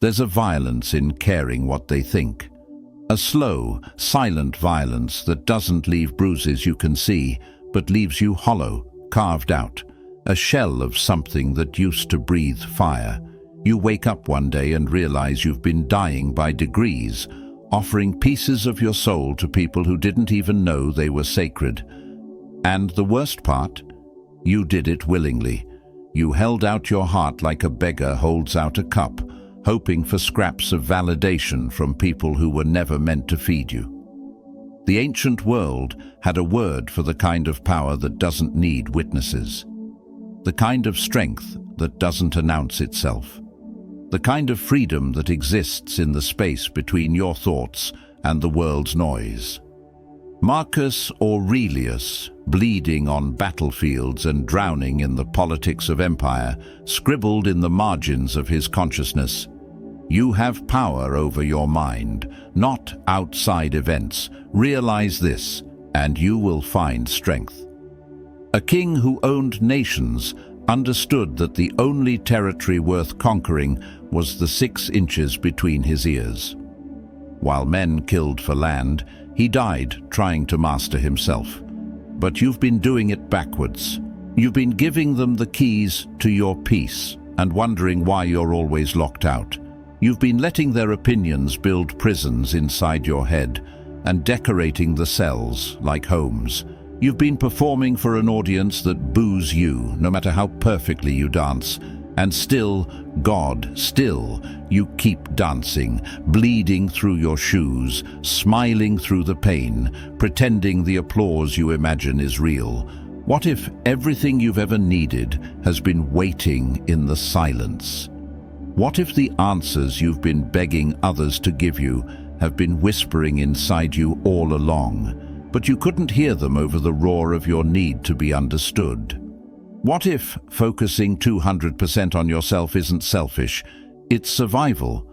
There's a violence in caring what they think. A slow, silent violence that doesn't leave bruises you can see, but leaves you hollow, carved out, a shell of something that used to breathe fire. You wake up one day and realize you've been dying by degrees, offering pieces of your soul to people who didn't even know they were sacred. And the worst part? You did it willingly. You held out your heart like a beggar holds out a cup, hoping for scraps of validation from people who were never meant to feed you. The ancient world had a word for the kind of power that doesn't need witnesses. The kind of strength that doesn't announce itself. The kind of freedom that exists in the space between your thoughts and the world's noise. Marcus Aurelius, bleeding on battlefields and drowning in the politics of empire, scribbled in the margins of his consciousness, "You have power over your mind, not outside events. Realize this, and you will find strength." A king who owned nations understood that the only territory worth conquering was the 6 inches between his ears. While men killed for land, he died trying to master himself. But you've been doing it backwards. You've been giving them the keys to your peace and wondering why you're always locked out. You've been letting their opinions build prisons inside your head and decorating the cells like homes. You've been performing for an audience that boos you, no matter how perfectly you dance. And still, you keep dancing, bleeding through your shoes, smiling through the pain, pretending the applause you imagine is real. What if everything you've ever needed has been waiting in the silence? What if the answers you've been begging others to give you have been whispering inside you all along, but you couldn't hear them over the roar of your need to be understood? What if focusing 200% on yourself isn't selfish, it's survival?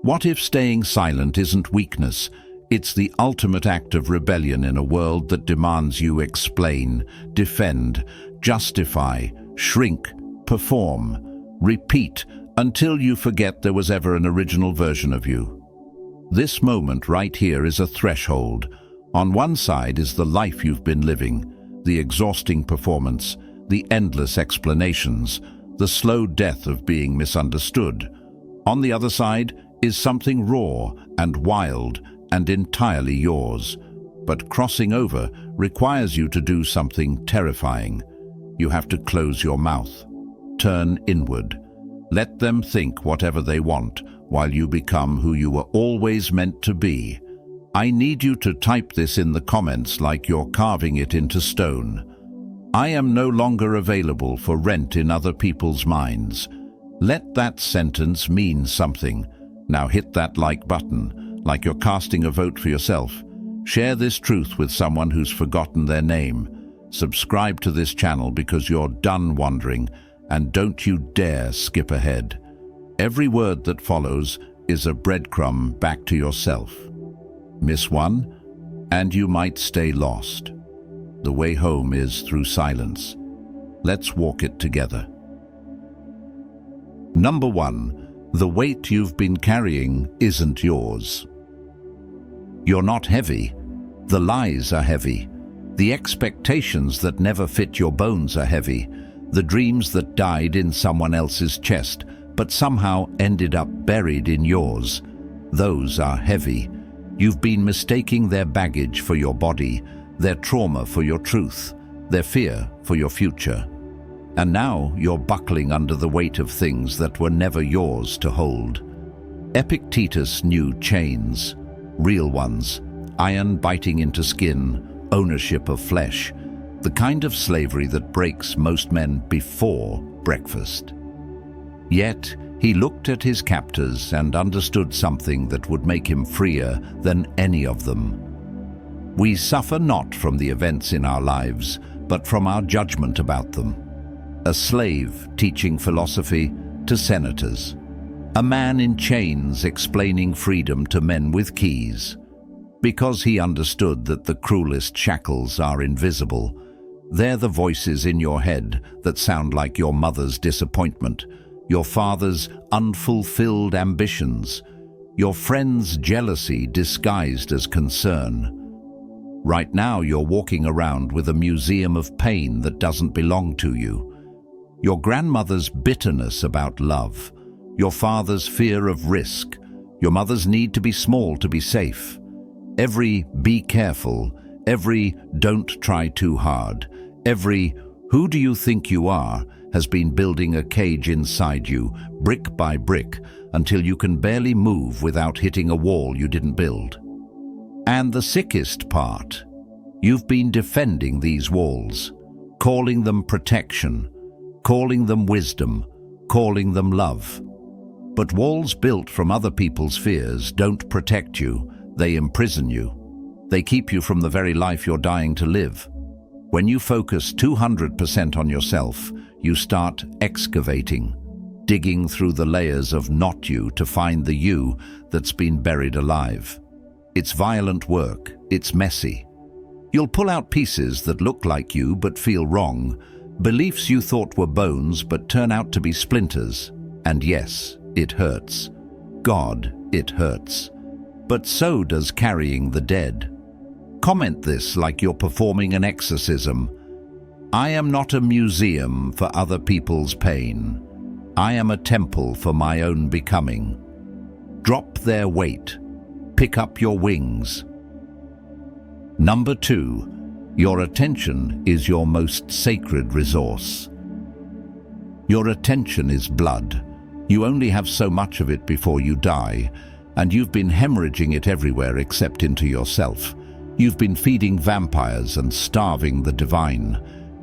What if staying silent isn't weakness, it's the ultimate act of rebellion in a world that demands you explain, defend, justify, shrink, perform, repeat, until you forget there was ever an original version of you? This moment right here is a threshold. On one side is the life you've been living, the exhausting performance, the endless explanations, the slow death of being misunderstood. On the other side is something raw and wild and entirely yours. But crossing over requires you to do something terrifying. You have to close your mouth, turn inward, let them think whatever they want while you become who you were always meant to be. I need you to type this in the comments like you're carving it into stone. I am no longer available for rent in other people's minds. Let that sentence mean something. Now hit that like button, like you're casting a vote for yourself. Share this truth with someone who's forgotten their name. Subscribe to this channel because you're done wandering, and don't you dare skip ahead. Every word that follows is a breadcrumb back to yourself. Miss one, and you might stay lost. The way home is through silence. Let's walk it together. Number 1. The weight you've been carrying isn't yours. You're not heavy. The lies are heavy. The expectations that never fit your bones are heavy. The dreams that died in someone else's chest, but somehow ended up buried in yours. Those are heavy. You've been mistaking their baggage for your body, their trauma for your truth, their fear for your future. And now you're buckling under the weight of things that were never yours to hold. Epictetus knew chains, real ones, iron biting into skin, ownership of flesh, the kind of slavery that breaks most men before breakfast. Yet he looked at his captors and understood something that would make him freer than any of them. We suffer not from the events in our lives, but from our judgment about them. A slave teaching philosophy to senators. A man in chains explaining freedom to men with keys. Because he understood that the cruelest shackles are invisible. They're the voices in your head that sound like your mother's disappointment, your father's unfulfilled ambitions, your friend's jealousy disguised as concern. Right now you're walking around with a museum of pain that doesn't belong to you. Your grandmother's bitterness about love, your father's fear of risk, your mother's need to be small to be safe. Every "be careful," every "don't try too hard," every "who do you think you are" has been building a cage inside you, brick by brick, until you can barely move without hitting a wall you didn't build. And the sickest part, you've been defending these walls, calling them protection, calling them wisdom, calling them love. But walls built from other people's fears don't protect you, they imprison you. They keep you from the very life you're dying to live. When you focus 200% on yourself, you start excavating, digging through the layers of not you to find the you that's been buried alive. It's violent work, it's messy. You'll pull out pieces that look like you but feel wrong, beliefs you thought were bones but turn out to be splinters. And yes, it hurts. God, it hurts. But so does carrying the dead. Comment this like you're performing an exorcism. I am not a museum for other people's pain. I am a temple for my own becoming. Drop their weight. Pick up your wings. Number 2, your attention is your most sacred resource. Your attention is blood. You only have so much of it before you die, and you've been hemorrhaging it everywhere except into yourself. You've been feeding vampires and starving the divine.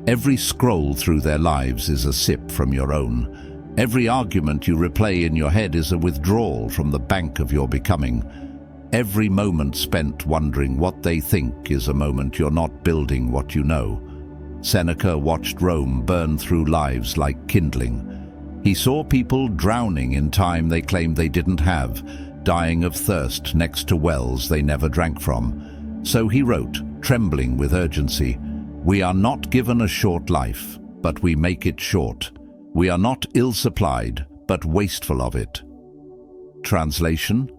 Every scroll through their lives is a sip from your own. Every argument you replay in your head is a withdrawal from the bank of your becoming. Every moment spent wondering what they think is a moment you're not building what you know. Seneca watched Rome burn through lives like kindling. He saw people drowning in time they claimed they didn't have, dying of thirst next to wells they never drank from. So he wrote, trembling with urgency, "We are not given a short life, but we make it short. We are not ill-supplied, but wasteful of it." Translation: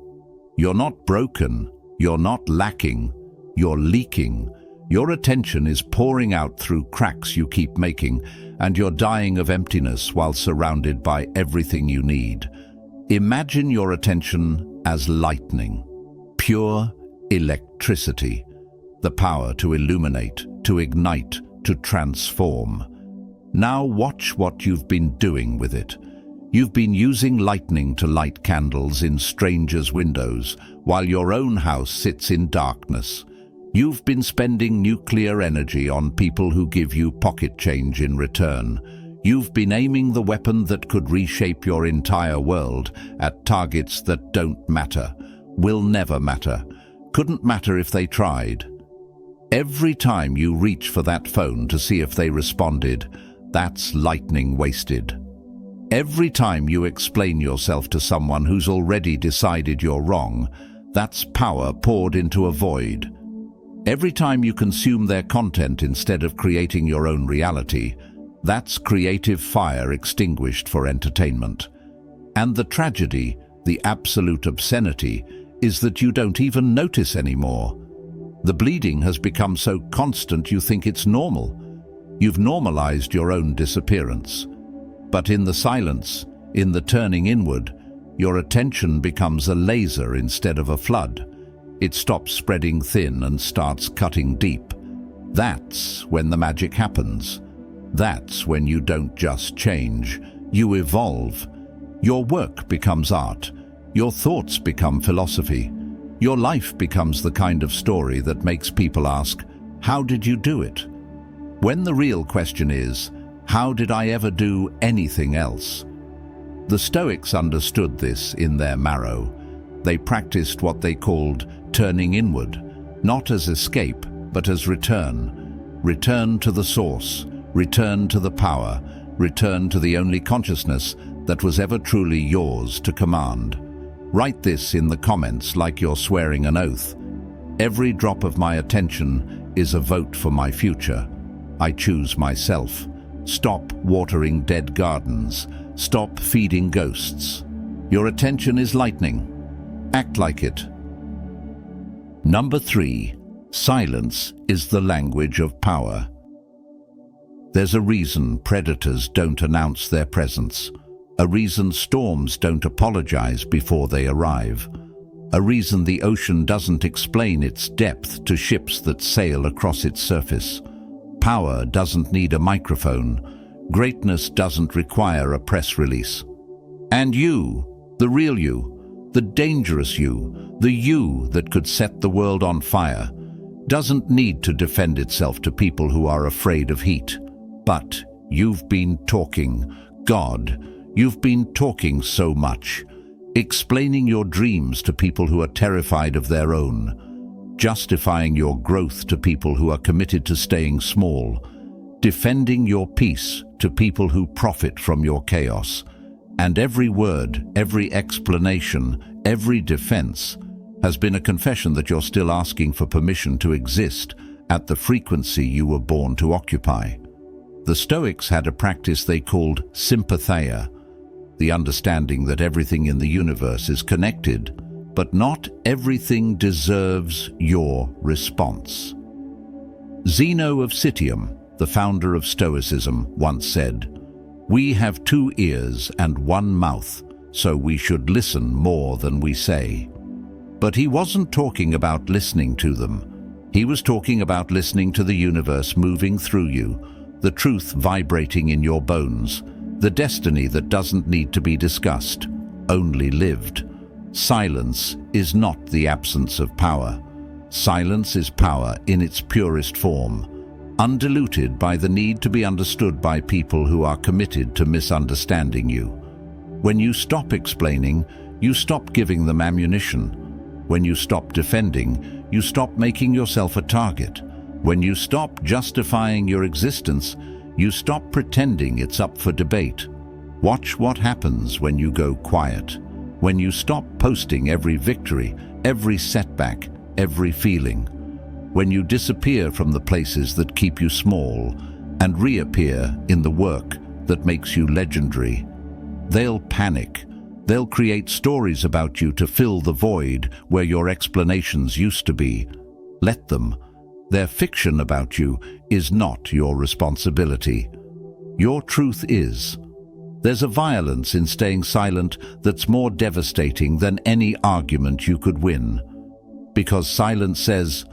you're not broken, you're not lacking, you're leaking. Your attention is pouring out through cracks you keep making, and you're dying of emptiness while surrounded by everything you need. Imagine your attention as lightning, pure electricity, the power to illuminate, to ignite, to transform. Now watch what you've been doing with it. You've been using lightning to light candles in strangers' windows, while your own house sits in darkness. You've been spending nuclear energy on people who give you pocket change in return. You've been aiming the weapon that could reshape your entire world at targets that don't matter, will never matter, couldn't matter if they tried. Every time you reach for that phone to see if they responded, that's lightning wasted. Every time you explain yourself to someone who's already decided you're wrong, that's power poured into a void. Every time you consume their content instead of creating your own reality, that's creative fire extinguished for entertainment. And the tragedy, the absolute obscenity, is that you don't even notice anymore. The bleeding has become so constant you think it's normal. You've normalized your own disappearance. But in the silence, in the turning inward, your attention becomes a laser instead of a flood. It stops spreading thin and starts cutting deep. That's when the magic happens. That's when you don't just change, you evolve. Your work becomes art. Your thoughts become philosophy. Your life becomes the kind of story that makes people ask, "How did you do it?" When the real question is, "How did I ever do anything else?" The Stoics understood this in their marrow. They practiced what they called turning inward, not as escape, but as return. Return to the source, return to the power, return to the only consciousness that was ever truly yours to command. Write this in the comments like you're swearing an oath. Every drop of my attention is a vote for my future. I choose myself. Stop watering dead gardens. Stop feeding ghosts. Your attention is lightning. Act like it. Number 3. Silence is the language of power. There's a reason predators don't announce their presence. A reason storms don't apologize before they arrive. A reason the ocean doesn't explain its depth to ships that sail across its surface. Power doesn't need a microphone. Greatness doesn't require a press release. And you, the real you, the dangerous you, the you that could set the world on fire, doesn't need to defend itself to people who are afraid of heat. But you've been talking. God, you've been talking so much. Explaining your dreams to people who are terrified of their own. Justifying your growth to people who are committed to staying small. Defending your peace to people who profit from your chaos. And every word, every explanation, every defense has been a confession that you're still asking for permission to exist at the frequency you were born to occupy. The Stoics had a practice they called sympatheia, the understanding that everything in the universe is connected, but not everything deserves your response. Zeno of Citium, the founder of Stoicism, once said, "We have 2 ears and 1 mouth, so we should listen more than we say." But he wasn't talking about listening to them. He was talking about listening to the universe moving through you, the truth vibrating in your bones, the destiny that doesn't need to be discussed, only lived. Silence is not the absence of power. Silence is power in its purest form, undiluted by the need to be understood by people who are committed to misunderstanding you. When you stop explaining, you stop giving them ammunition. When you stop defending, you stop making yourself a target. When you stop justifying your existence, you stop pretending it's up for debate. Watch what happens when you go quiet. When you stop posting every victory, every setback, every feeling. When you disappear from the places that keep you small and reappear in the work that makes you legendary. They'll panic. They'll create stories about you to fill the void where your explanations used to be. Let them. Their fiction about you is not your responsibility. Your truth is. There's a violence in staying silent that's more devastating than any argument you could win. Because silence says,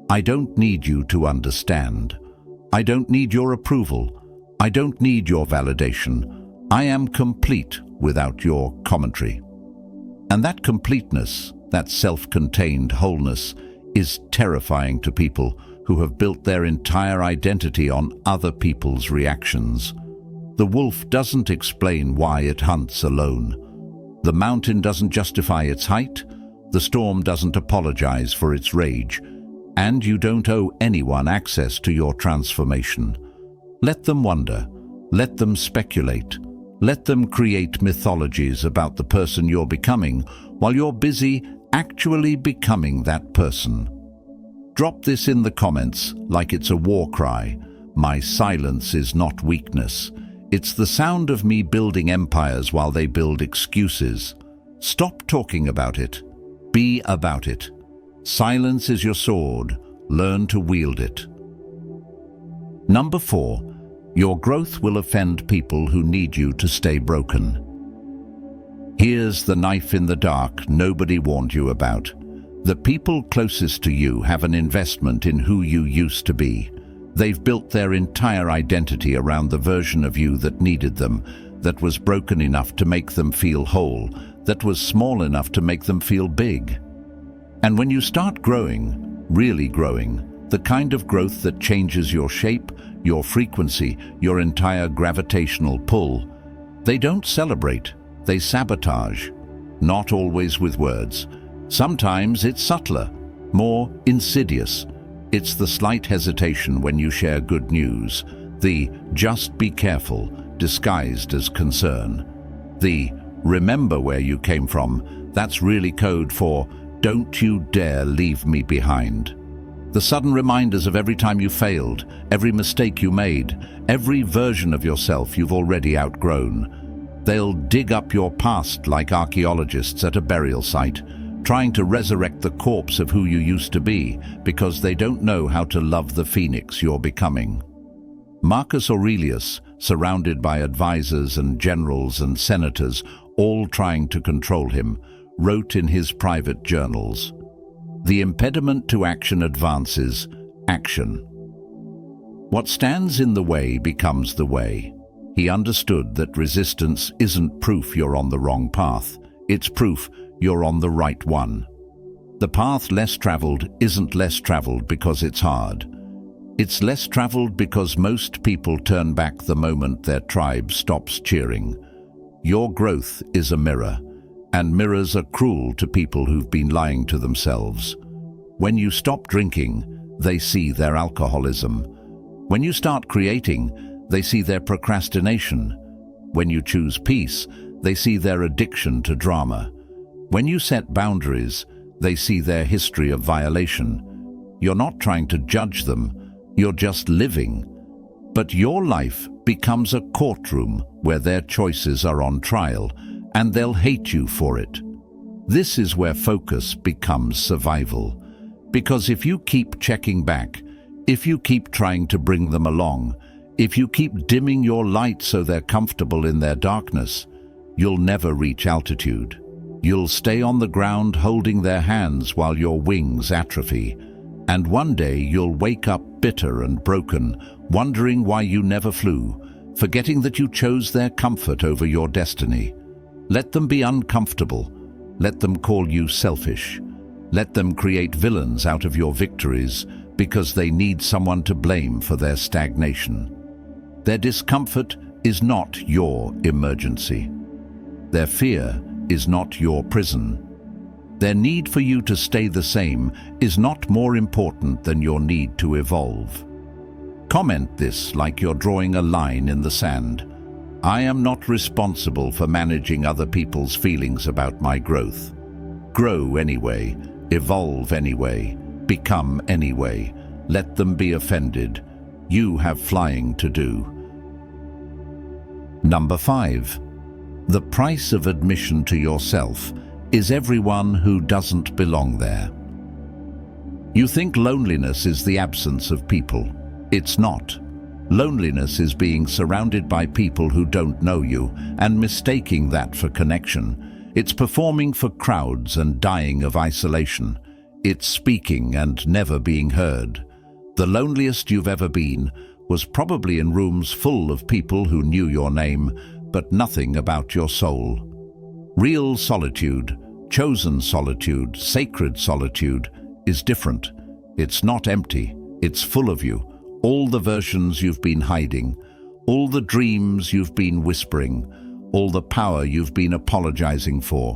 "I don't need you to understand. I don't need your approval. I don't need your validation. I am complete without your commentary." And that completeness, that self-contained wholeness, is terrifying to people who have built their entire identity on other people's reactions. The wolf doesn't explain why it hunts alone. The mountain doesn't justify its height. The storm doesn't apologize for its rage. And you don't owe anyone access to your transformation. Let them wonder. Let them speculate. Let them create mythologies about the person you're becoming while you're busy actually becoming that person. Drop this in the comments like it's a war cry. My silence is not weakness. It's the sound of me building empires while they build excuses. Stop talking about it. Be about it. Silence is your sword. Learn to wield it. Number 4. Your growth will offend people who need you to stay broken. Here's the knife in the dark nobody warned you about. The people closest to you have an investment in who you used to be. They've built their entire identity around the version of you that needed them, that was broken enough to make them feel whole, that was small enough to make them feel big. And when you start growing, really growing, the kind of growth that changes your shape, your frequency, your entire gravitational pull, they don't celebrate, they sabotage. Not always with words. Sometimes it's subtler, more insidious. It's the slight hesitation when you share good news, the "just be careful" disguised as concern, the "remember where you came from" that's really code for "don't you dare leave me behind." The sudden reminders of every time you failed, every mistake you made, every version of yourself you've already outgrown. They'll dig up your past like archaeologists at a burial site, trying to resurrect the corpse of who you used to be because they don't know how to love the phoenix you're becoming. Marcus Aurelius, surrounded by advisors and generals and senators, all trying to control him, wrote in his private journals, "The impediment to action advances, action. What stands in the way becomes the way." He understood that resistance isn't proof you're on the wrong path, it's proof you're on the right one. The path less traveled isn't less traveled because it's hard. It's less traveled because most people turn back the moment their tribe stops cheering. Your growth is a mirror, and mirrors are cruel to people who've been lying to themselves. When you stop drinking, they see their alcoholism. When you start creating, they see their procrastination. When you choose peace, they see their addiction to drama. When you set boundaries, they see their history of violation. You're not trying to judge them, you're just living. But your life becomes a courtroom where their choices are on trial, and they'll hate you for it. This is where focus becomes survival. Because if you keep checking back, if you keep trying to bring them along, if you keep dimming your light so they're comfortable in their darkness, you'll never reach altitude. You'll stay on the ground holding their hands while your wings atrophy. And one day you'll wake up bitter and broken, wondering why you never flew, forgetting that you chose their comfort over your destiny. Let them be uncomfortable. Let them call you selfish. Let them create villains out of your victories because they need someone to blame for their stagnation. Their discomfort is not your emergency. Their fear is not your prison. Their need for you to stay the same is not more important than your need to evolve. Comment this like you're drawing a line in the sand. I am not responsible for managing other people's feelings about my growth. Grow anyway, evolve anyway, become anyway. Let them be offended. You have flying to do. Number 5. The price of admission to yourself is everyone who doesn't belong there. You think loneliness is the absence of people. It's not. Loneliness is being surrounded by people who don't know you and mistaking that for connection. It's performing for crowds and dying of isolation. It's speaking and never being heard. The loneliest you've ever been was probably in rooms full of people who knew your name, but nothing about your soul. Real solitude, chosen solitude, sacred solitude, is different. It's not empty, it's full of you. All the versions you've been hiding, all the dreams you've been whispering, all the power you've been apologizing for.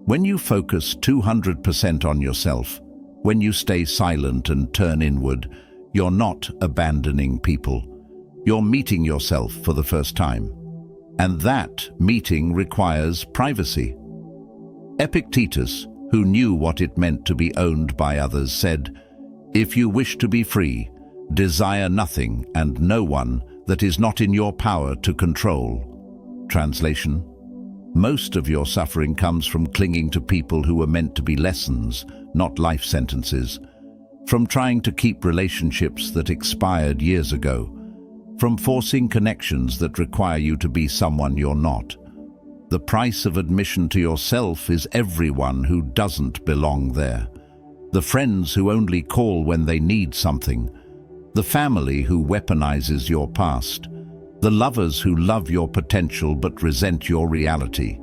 When you focus 200% on yourself, when you stay silent and turn inward, you're not abandoning people. You're meeting yourself for the first time. And that meeting requires privacy. Epictetus, who knew what it meant to be owned by others, said, "If you wish to be free, desire nothing and no one that is not in your power to control." Translation: most of your suffering comes from clinging to people who were meant to be lessons, not life sentences. From trying to keep relationships that expired years ago. From forcing connections that require you to be someone you're not. The price of admission to yourself is everyone who doesn't belong there. The friends who only call when they need something. The family who weaponizes your past. The lovers who love your potential but resent your reality.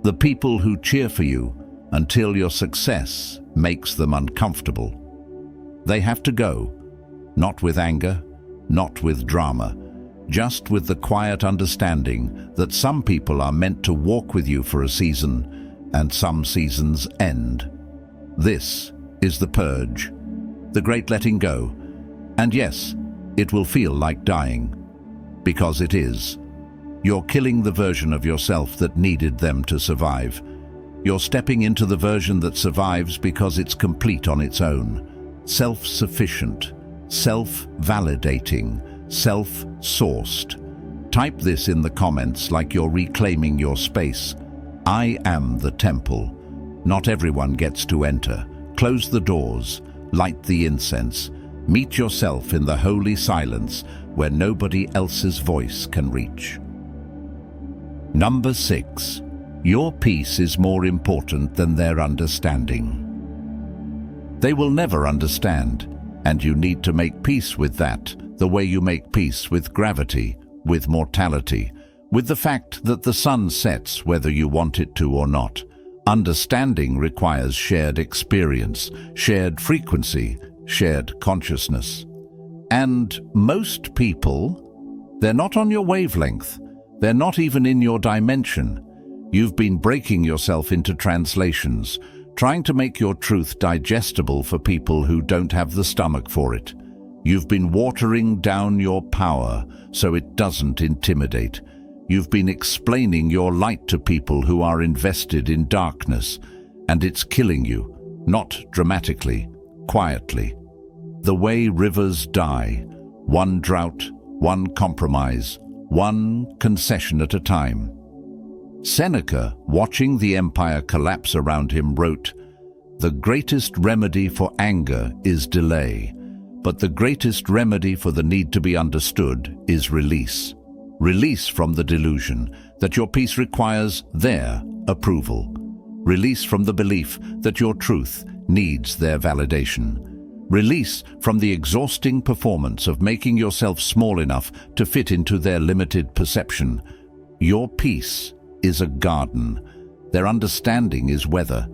The people who cheer for you until your success makes them uncomfortable. They have to go, not with anger, not with drama, just with the quiet understanding that some people are meant to walk with you for a season, and some seasons end. This is the purge, the great letting go. And yes, it will feel like dying, because it is. You're killing the version of yourself that needed them to survive. You're stepping into the version that survives because it's complete on its own, self-sufficient, self-validating, self-sourced. Type this in the comments like you're reclaiming your space. I am the temple. Not everyone gets to enter. Close the doors, light the incense, meet yourself in the holy silence where nobody else's voice can reach. Number 6. Your peace is more important than their understanding. They will never understand, and you need to make peace with that, the way you make peace with gravity, with mortality, with the fact that the sun sets whether you want it to or not. Understanding requires shared experience, shared frequency, shared consciousness. And most people, they're not on your wavelength. They're not even in your dimension. You've been breaking yourself into translations, trying to make your truth digestible for people who don't have the stomach for it. You've been watering down your power so it doesn't intimidate. You've been explaining your light to people who are invested in darkness, and it's killing you, not dramatically, quietly. The way rivers die, one drought, one compromise, one concession at a time. Seneca, watching the empire collapse around him, wrote, "The greatest remedy for anger is delay, but the greatest remedy for the need to be understood is release. Release from the delusion that your peace requires their approval. Release from the belief that your truth needs their validation. Release from the exhausting performance of making yourself small enough to fit into their limited perception. Your peace is a garden. Their understanding is weather.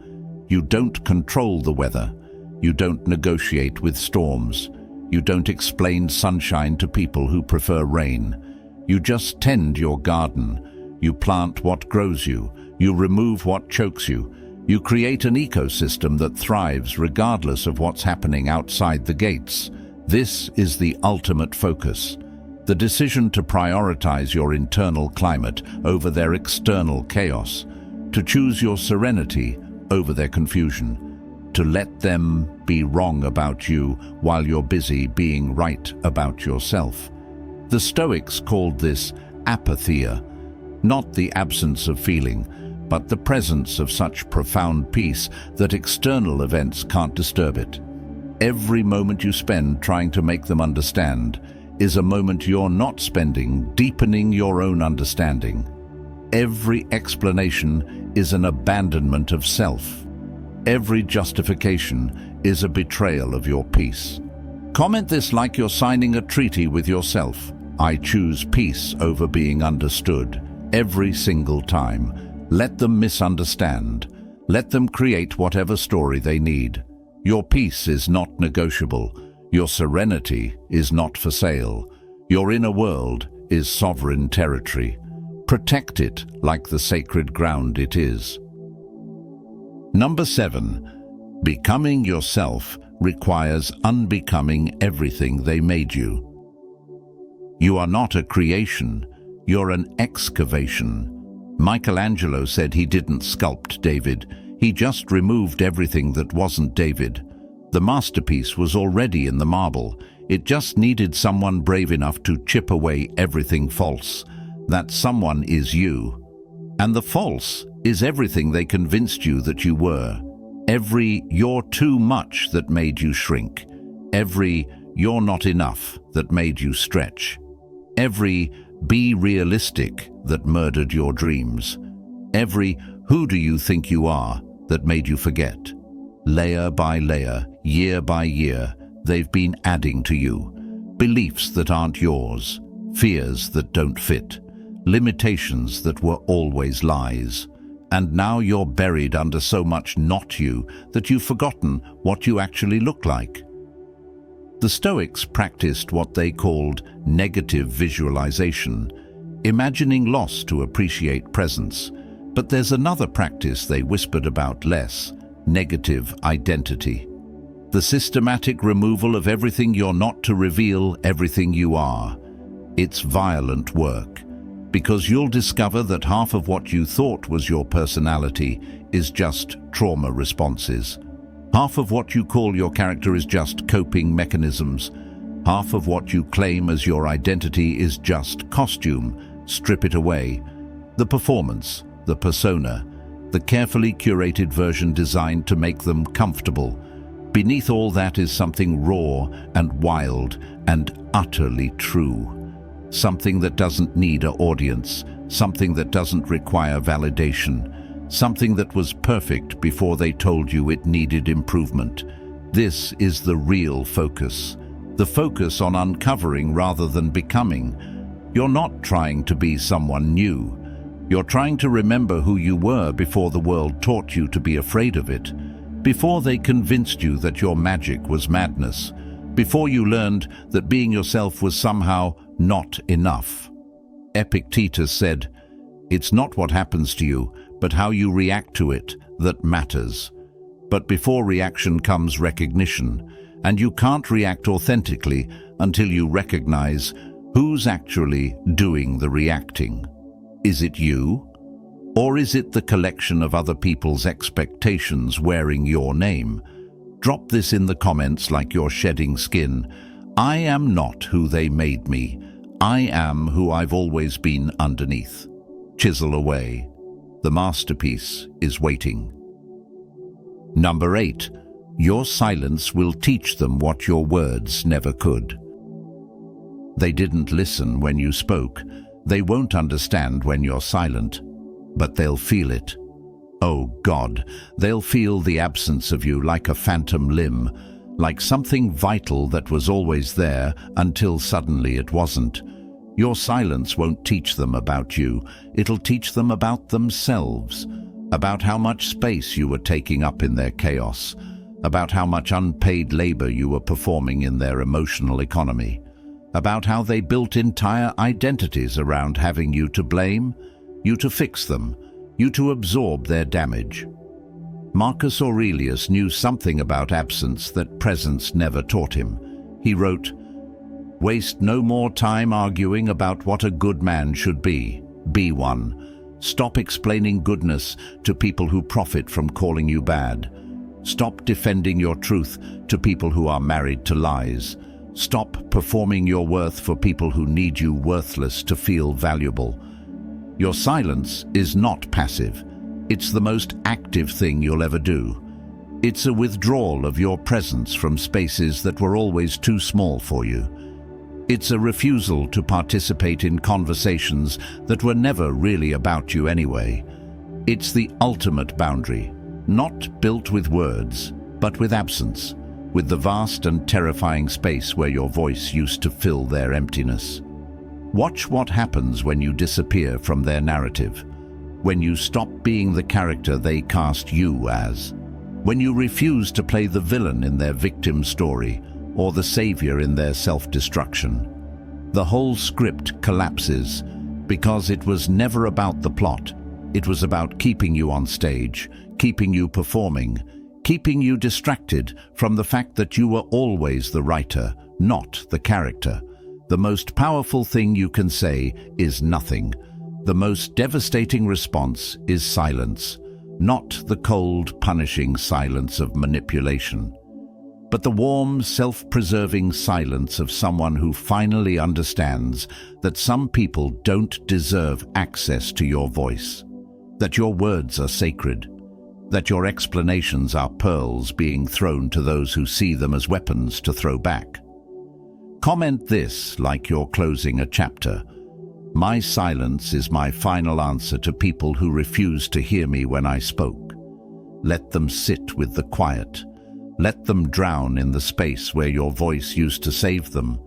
You don't control the weather. You don't negotiate with storms. You don't explain sunshine to people who prefer rain. You just tend your garden. You plant what grows you. You remove what chokes you. You create an ecosystem that thrives regardless of what's happening outside the gates. This is the ultimate focus. The decision to prioritize your internal climate over their external chaos. To choose your serenity over their confusion. To let them be wrong about you while you're busy being right about yourself. The Stoics called this apatheia, not the absence of feeling, but the presence of such profound peace that external events can't disturb it. Every moment you spend trying to make them understand is a moment you're not spending deepening your own understanding. Every explanation is an abandonment of self. Every justification is a betrayal of your peace. Comment this like you're signing a treaty with yourself. I choose peace over being understood every single time. Let them misunderstand. Let them create whatever story they need. Your peace is not negotiable. Your serenity is not for sale. Your inner world is sovereign territory. Protect it like the sacred ground it is. Number 7. Becoming yourself requires unbecoming everything they made you. You are not a creation, you're an excavation. Michelangelo said he didn't sculpt David, he just removed everything that wasn't David. The masterpiece was already in the marble, it just needed someone brave enough to chip away everything false. That someone is you. And the false is everything they convinced you that you were. Every "you're too much" that made you shrink. Every "you're not enough" that made you stretch. Every "be realistic" that murdered your dreams. Every "who do you think you are" that made you forget. Layer by layer, year by year, they've been adding to you. Beliefs that aren't yours, fears that don't fit, limitations that were always lies. And now you're buried under so much not you that you've forgotten what you actually look like. The Stoics practiced what they called negative visualization, imagining loss to appreciate presence. But there's another practice they whispered about less: negative identity. The systematic removal of everything you're not to reveal everything you are. It's violent work, because you'll discover that half of what you thought was your personality is just trauma responses. Half of what you call your character is just coping mechanisms. Half of what you claim as your identity is just costume. Strip it away. The performance, the persona, the carefully curated version designed to make them comfortable. Beneath all that is something raw and wild and utterly true. Something that doesn't need an audience, something that doesn't require validation, something that was perfect before they told you it needed improvement. This is the real focus. The focus on uncovering rather than becoming. You're not trying to be someone new. You're trying to remember who you were before the world taught you to be afraid of it, before they convinced you that your magic was madness, before you learned that being yourself was somehow not enough. Epictetus said, "It's not what happens to you, but how you react to it that matters." But before reaction comes recognition, and you can't react authentically until you recognize who's actually doing the reacting. Is it you? Or is it the collection of other people's expectations wearing your name? Drop this in the comments like you're shedding skin. I am not who they made me. I am who I've always been underneath. Chisel away. The masterpiece is waiting. Number 8. Your silence will teach them what your words never could. They didn't listen when you spoke. They won't understand when you're silent, but they'll feel it. Oh God, they'll feel the absence of you like a phantom limb, like something vital that was always there until suddenly it wasn't. Your silence won't teach them about you. It'll teach them about themselves, about how much space you were taking up in their chaos, about how much unpaid labor you were performing in their emotional economy, about how they built entire identities around having you to blame, you to fix them, you to absorb their damage. Marcus Aurelius knew something about absence that presence never taught him. He wrote, "Waste no more time arguing about what a good man should be. Be one. Stop explaining goodness to people who profit from calling you bad. Stop defending your truth to people who are married to lies. Stop performing your worth for people who need you worthless to feel valuable." Your silence is not passive. It's the most active thing you'll ever do. It's a withdrawal of your presence from spaces that were always too small for you. It's a refusal to participate in conversations that were never really about you anyway. It's the ultimate boundary, not built with words, but with absence, with the vast and terrifying space where your voice used to fill their emptiness. Watch what happens when you disappear from their narrative, when you stop being the character they cast you as, when you refuse to play the villain in their victim story or the savior in their self-destruction. The whole script collapses because it was never about the plot. It was about keeping you on stage, keeping you performing, keeping you distracted from the fact that you were always the writer, not the character. The most powerful thing you can say is nothing. The most devastating response is silence, not the cold, punishing silence of manipulation, but the warm, self-preserving silence of someone who finally understands that some people don't deserve access to your voice, that your words are sacred, that your explanations are pearls being thrown to those who see them as weapons to throw back. Comment this like you're closing a chapter. My silence is my final answer to people who refused to hear me when I spoke. Let them sit with the quiet. Let them drown in the space where your voice used to save them.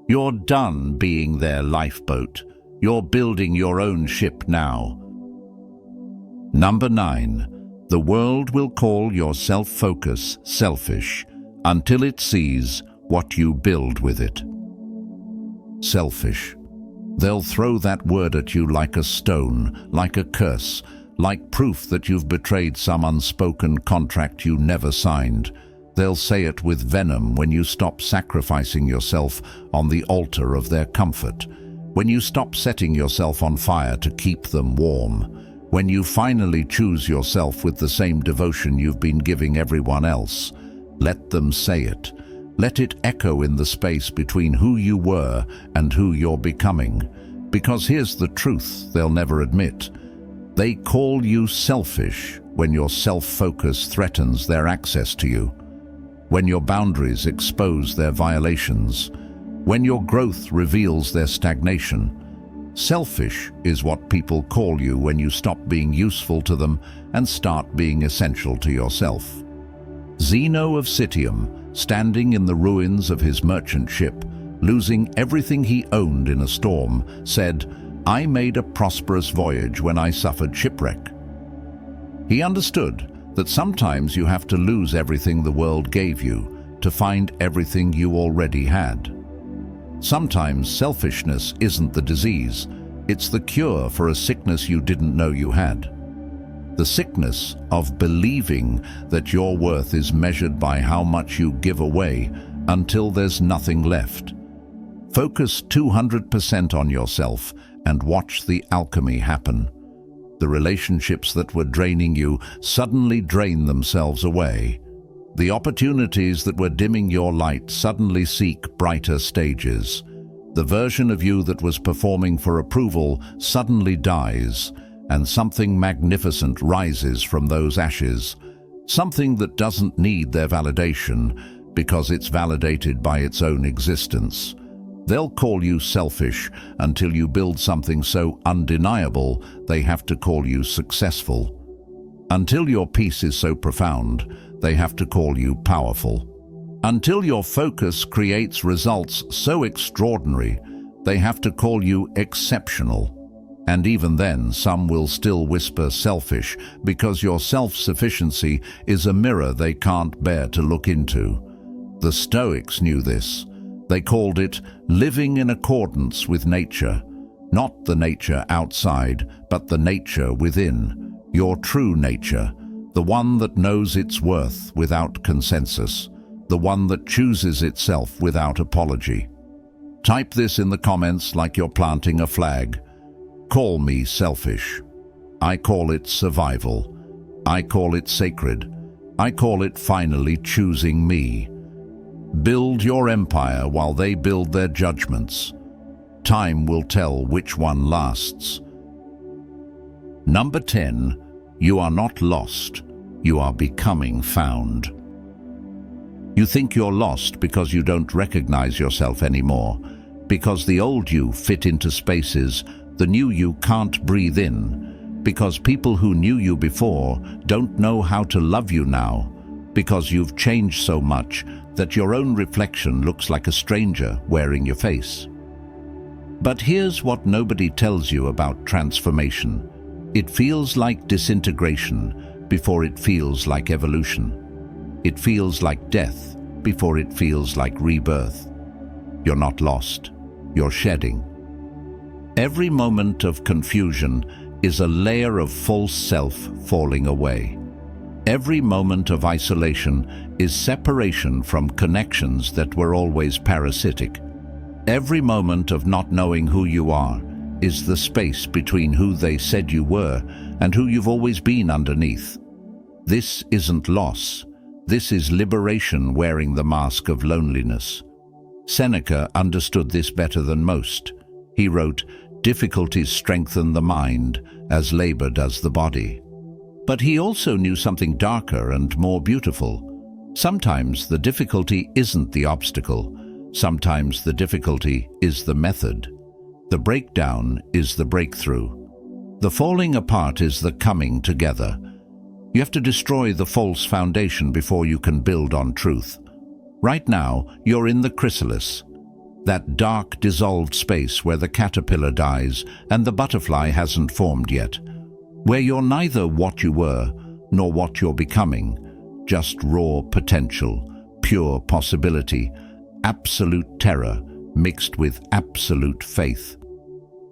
You're done being their lifeboat. You're building your own ship now. Number 9. The world will call your self-focus selfish until it sees what you build with it. Selfish. They'll throw that word at you like a stone, like a curse, like proof that you've betrayed some unspoken contract you never signed. They'll say it with venom when you stop sacrificing yourself on the altar of their comfort, when you stop setting yourself on fire to keep them warm, when you finally choose yourself with the same devotion you've been giving everyone else. Let them say it. Let it echo in the space between who you were and who you're becoming. Because here's the truth they'll never admit. They call you selfish when your self-focus threatens their access to you, when your boundaries expose their violations, when your growth reveals their stagnation. Selfish is what people call you when you stop being useful to them and start being essential to yourself. Zeno of Citium, standing in the ruins of his merchant ship, losing everything he owned in a storm, said, "I made a prosperous voyage when I suffered shipwreck." He understood that sometimes you have to lose everything the world gave you to find everything you already had. Sometimes selfishness isn't the disease, it's the cure for a sickness you didn't know you had. The sickness of believing that your worth is measured by how much you give away until there's nothing left. Focus 200% on yourself and watch the alchemy happen. The relationships that were draining you suddenly drain themselves away. The opportunities that were dimming your light suddenly seek brighter stages. The version of you that was performing for approval suddenly dies, and something magnificent rises from those ashes. Something that doesn't need their validation because it's validated by its own existence. They'll call you selfish until you build something so undeniable they have to call you successful. Until your peace is so profound, they have to call you powerful. Until your focus creates results so extraordinary, they have to call you exceptional. And even then, some will still whisper selfish because your self-sufficiency is a mirror they can't bear to look into. The Stoics knew this. They called it living in accordance with nature, not the nature outside, but the nature within, your true nature, the one that knows its worth without consensus, the one that chooses itself without apology. Type this in the comments like you're planting a flag. Call me selfish. I call it survival. I call it sacred. I call it finally choosing me. Build your empire while they build their judgments. Time will tell which one lasts. Number 10. You are not lost. You are becoming found. You think you're lost because you don't recognize yourself anymore, because the old you fit into spaces the new you can't breathe in, because people who knew you before don't know how to love you now, because you've changed so much that your own reflection looks like a stranger wearing your face. But here's what nobody tells you about transformation. It feels like disintegration before it feels like evolution. It feels like death before it feels like rebirth. You're not lost. You're shedding. Every moment of confusion is a layer of false self falling away. Every moment of isolation is separation from connections that were always parasitic. Every moment of not knowing who you are is the space between who they said you were and who you've always been underneath. This isn't loss. This is liberation wearing the mask of loneliness. Seneca understood this better than most. He wrote, "Difficulties strengthen the mind, as labor does the body." But he also knew something darker and more beautiful. Sometimes the difficulty isn't the obstacle. Sometimes the difficulty is the method. The breakdown is the breakthrough. The falling apart is the coming together. You have to destroy the false foundation before you can build on truth. Right now, you're in the chrysalis, that dark, dissolved space where the caterpillar dies and the butterfly hasn't formed yet, where you're neither what you were nor what you're becoming, just raw potential, pure possibility, absolute terror mixed with absolute faith.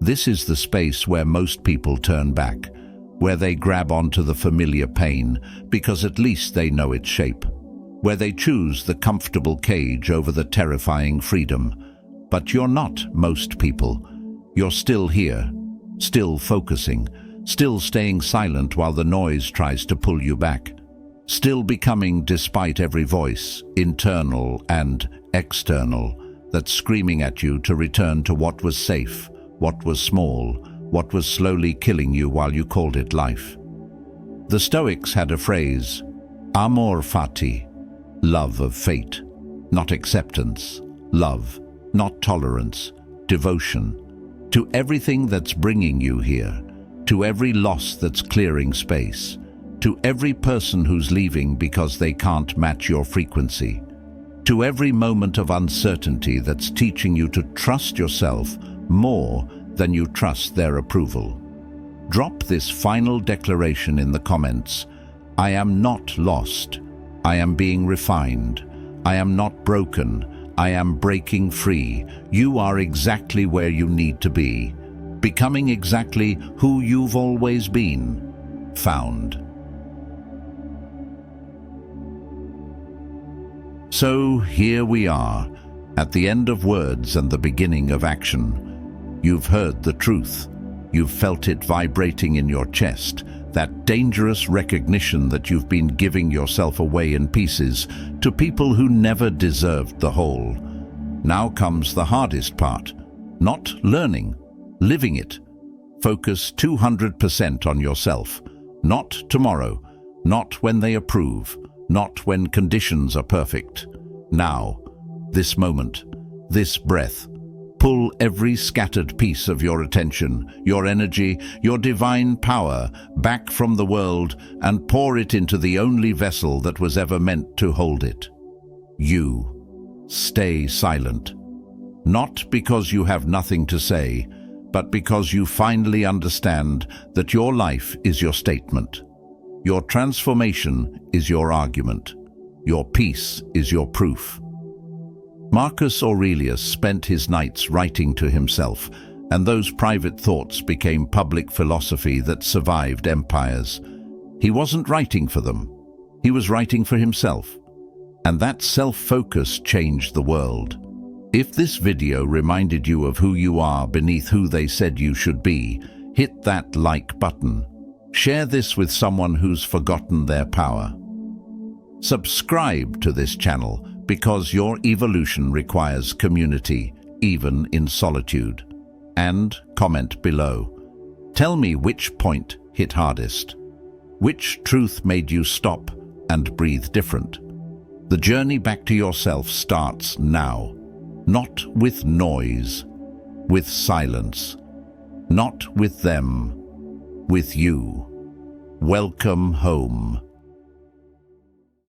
This is the space where most people turn back, where they grab onto the familiar pain because at least they know its shape, where they choose the comfortable cage over the terrifying freedom. But you're not most people. You're still here, still focusing, still staying silent while the noise tries to pull you back. still becoming despite every voice, internal and external, that's screaming at you to return to what was safe, what was small, what was slowly killing you while you called it life. The Stoics had a phrase, amor fati, love of fate, not acceptance, love, not tolerance, devotion, to everything that's bringing you here, to every loss that's clearing space, to every person who's leaving because they can't match your frequency, to every moment of uncertainty that's teaching you to trust yourself more than you trust their approval. Drop this final declaration in the comments. I am not lost. I am being refined. I am not broken. I am breaking free. You are exactly where you need to be, becoming exactly who you've always been, found. So here we are, at the end of words and the beginning of action. You've heard the truth. You've felt it vibrating in your chest, that dangerous recognition that you've been giving yourself away in pieces to people who never deserved the whole. Now comes the hardest part, not learning, living it. Focus 200% on yourself, not tomorrow, not when they approve, not when conditions are perfect. Now, this moment, this breath. Pull every scattered piece of your attention, your energy, your divine power back from the world and pour it into the only vessel that was ever meant to hold it. You. Stay silent. Not because you have nothing to say, but because you finally understand that your life is your statement. Your transformation is your argument. Your peace is your proof. Marcus Aurelius spent his nights writing to himself, and those private thoughts became public philosophy that survived empires. He wasn't writing for them. He was writing for himself. And that self-focus changed the world. If this video reminded you of who you are beneath who they said you should be, hit that like button. Share this with someone who's forgotten their power. Subscribe to this channel because your evolution requires community, even in solitude. And comment below. Tell me which point hit hardest. Which truth made you stop and breathe different? The journey back to yourself starts now. Not with noise, with silence. Not with them, with you. Welcome home.